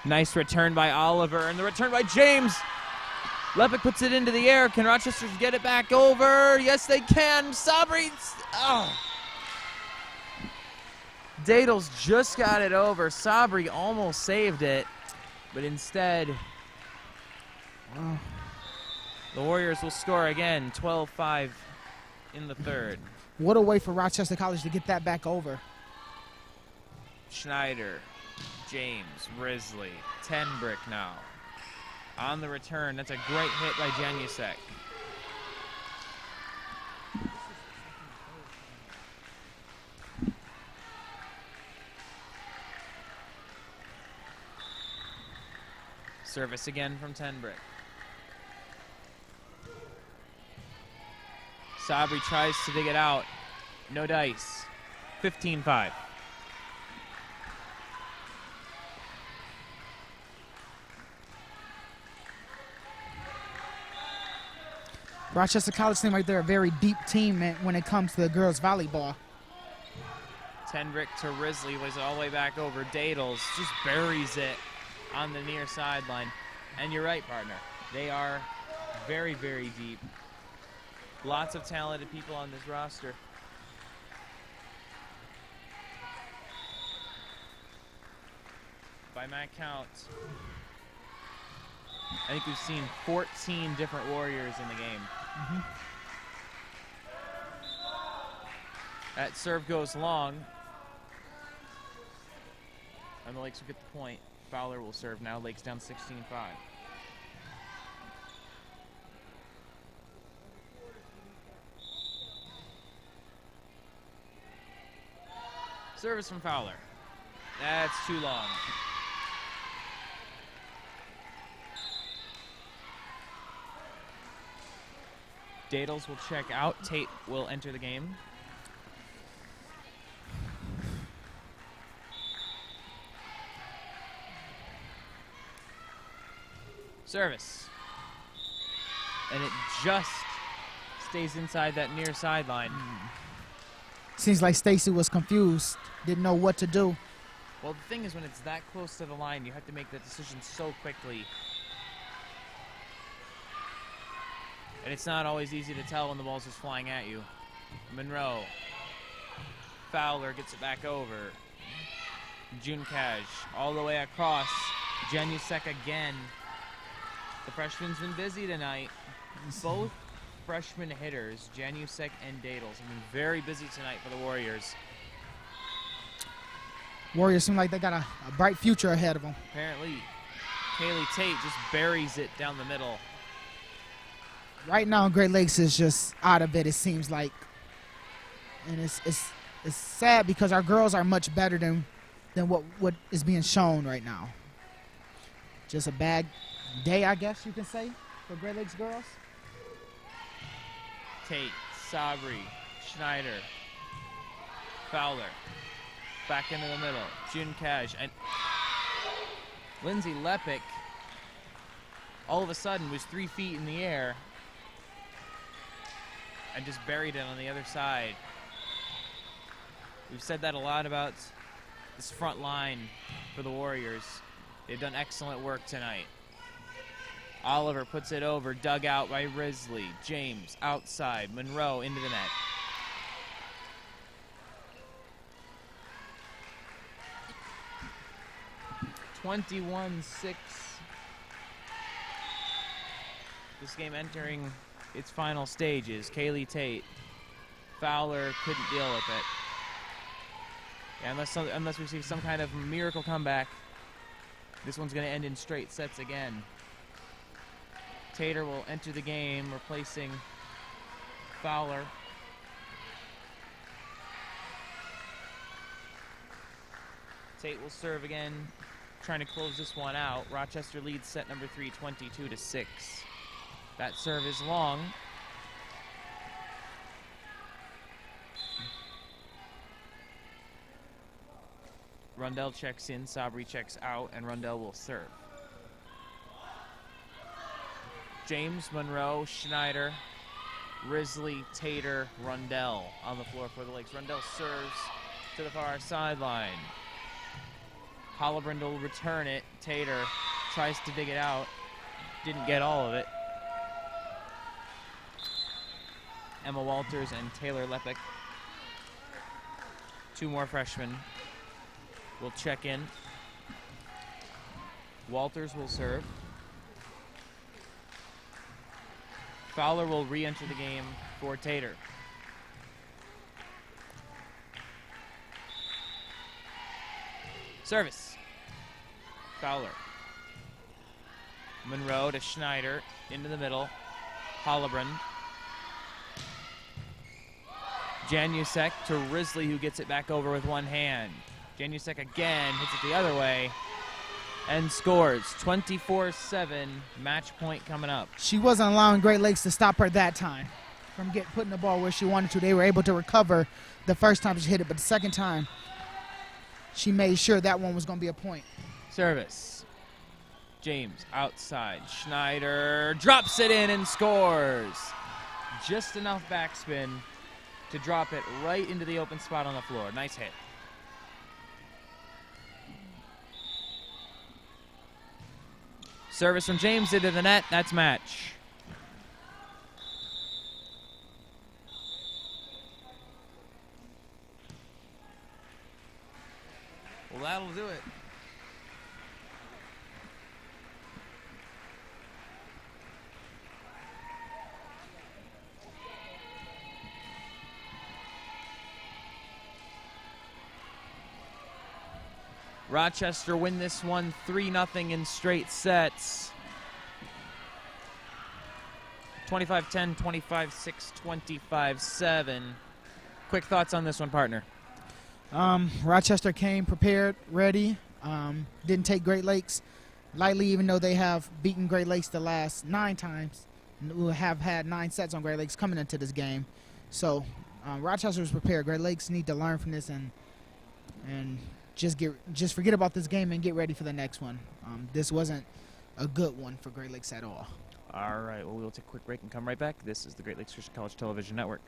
Nice return by Oliver, and the return by James. Lepic puts it into the air. Can Rochester get it back over? Yes, they can. Sabri. Oh. Dadles just got it over. Sabri almost saved it, but instead, the Warriors will score again, 12-5 in the third. What a way for Rochester College to get that back over. Schneider, James, Risley, Tenbrick now. On the return, that's a great hit by Janusek. Service again from Tenbrick. Sabri tries to dig it out. No dice. 15-5. Rochester College seems like they're a very deep team when it comes to the girls volleyball. Tenbrick to Risley, was it all the way back over. Dadles just buries it on the near sideline. And you're right, partner. They are very, very deep. Lots of talented people on this roster. By my count, I think we've seen 14 different Warriors in the game. Mm-hmm. That serve goes long. And the Lakes will get the point. Fowler will serve now. Lakes down 16-5. Service from Fowler. That's too long. Dadles will check out. Tate will enter the game. Service. And it just stays inside that near sideline. Seems like Stacy was confused, didn't know what to do. Well, the thing is, when it's that close to the line, you have to make that decision so quickly. And it's not always easy to tell when the ball's just flying at you. Monroe. Fowler gets it back over. June Cash all the way across. Janusek again. The freshman's been busy tonight. Both freshman hitters, Janusek and Dadles, have been very busy tonight for the Warriors. Warriors seem like they got a bright future ahead of them. Apparently, Kaylee Tate just buries it down the middle. Right now, Great Lakes is just out of it, it seems like. And it's sad because our girls are much better than what is being shown right now. Just a bad day, I guess you can say, for Great Lakes girls. Tate, Sabri, Schneider, Fowler, back into the middle. June Cash and Lindsay Lepic all of a sudden was 3 feet in the air and just buried it on the other side. We've said that a lot about this front line for the Warriors. They've done excellent work tonight. Oliver puts it over, dug out by Risley. James outside, Monroe into the net. (21-6). This game entering its final stages. Kaylee Tate. Fowler couldn't deal with it. Yeah, unless we see some kind of miracle comeback, this one's going to end in straight sets again. Tater will enter the game, replacing Fowler. Tate will serve again, trying to close this one out. Rochester leads set number 3, 22-6. That serve is long. Rundell checks in, Sabri checks out, and Rundell will serve. James, Monroe, Schneider, Risley, Tater, Rundell on the floor for the Lakes. Rundell serves to the far sideline. Hollebrand will return it. Tater tries to dig it out. Didn't get all of it. Emma Walters and Taylor Lepek, two more freshmen, will check in. Walters will serve. Fowler will re-enter the game for Tater. Service. Fowler. Monroe to Schneider, into the middle. Hollebrand. Janusek to Risley, who gets it back over with one hand. Janusek again hits it the other way and scores. 24-7, match point coming up. She wasn't allowing Great Lakes to stop her that time from putting the ball where she wanted to. They were able to recover the first time she hit it, but the second time she made sure that one was going to be a point. Service. James outside. Schneider drops it in and scores. Just enough backspin to drop it right into the open spot on the floor. Nice hit. Service from James into the net. That's match. Well, that'll do it. Rochester win this one 3-0 in straight sets. 25-10, 25-6, 25-7. Quick thoughts on this one, partner. Rochester came prepared, ready. Didn't take Great Lakes lightly, even though they have beaten Great Lakes the last 9 times. We have had 9 sets on Great Lakes coming into this game. So Rochester was prepared. Great Lakes need to learn from this and just forget about this game and get ready for the next one. This wasn't a good one for Great Lakes at all. All right, well, we'll take a quick break and come right back. This is the Great Lakes Christian College Television Network.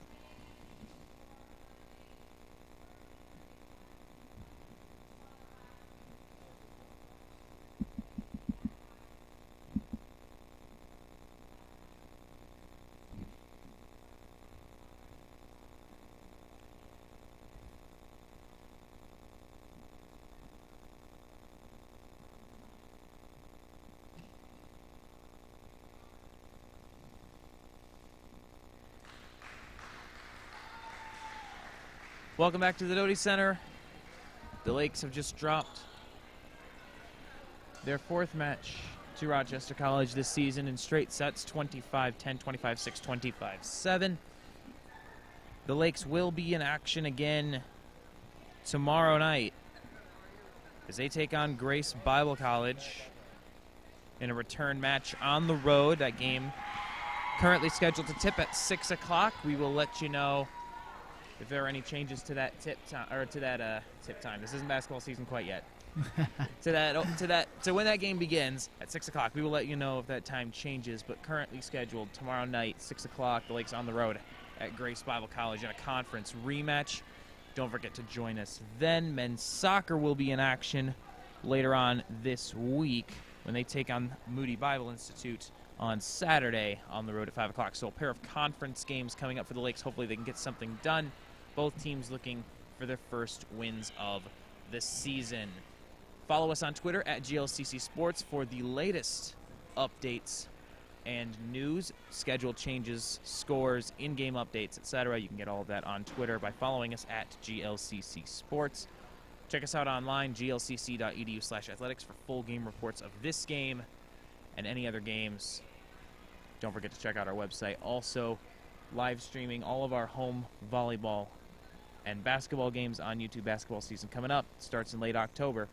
Welcome back to the Doty Center. The Lakes have just dropped their 4th match to Rochester College this season in straight sets, 25-10, 25-6, 25-7. The Lakes will be in action again tomorrow night as they take on Grace Bible College in a return match on the road. That game currently scheduled to tip at 6 o'clock. We will let you know if there are any changes to that tip time. This isn't basketball season quite yet. to when that game begins at 6 o'clock, we will let you know if that time changes. But currently scheduled tomorrow night, 6 o'clock. The Lakes on the road at Grace Bible College in a conference rematch. Don't forget to join us then. Men's soccer will be in action later on this week when they take on Moody Bible Institute on Saturday on the road at 5 o'clock. So a pair of conference games coming up for the Lakes. Hopefully they can get something done. Both teams looking for their first wins of the season. Follow us on Twitter at GLCC Sports for the latest updates and news, schedule changes, scores, in-game updates, etc. You can get all of that on Twitter by following us at GLCC Sports. Check us out online, glcc.edu/athletics, for full game reports of this game and any other games. Don't forget to check out our website. Also, live streaming all of our home volleyball and basketball games on YouTube. Basketball season coming up, starts in late October.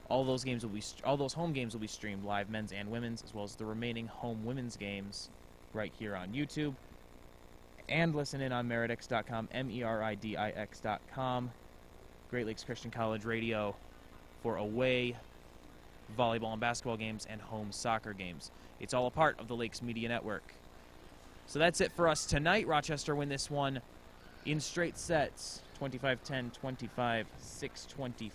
All those home games will be streamed live, men's and women's, as well as the remaining home women's games right here on YouTube. And listen in on meridix.com, meridix.com. Great Lakes Christian College Radio for away volleyball and basketball games and home soccer games. It's all a part of the Lakes Media Network. So that's it for us tonight. Rochester win this one in straight sets, 25-10, 25-6,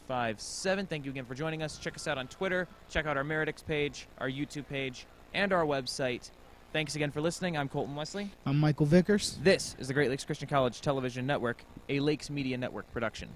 25-7. Thank you again for joining us. Check us out on Twitter. Check out our Meridix page, our YouTube page, and our website. Thanks again for listening. I'm Colton Wesley. I'm Michael Vickers. This is the Great Lakes Christian College Television Network, a Lakes Media Network production.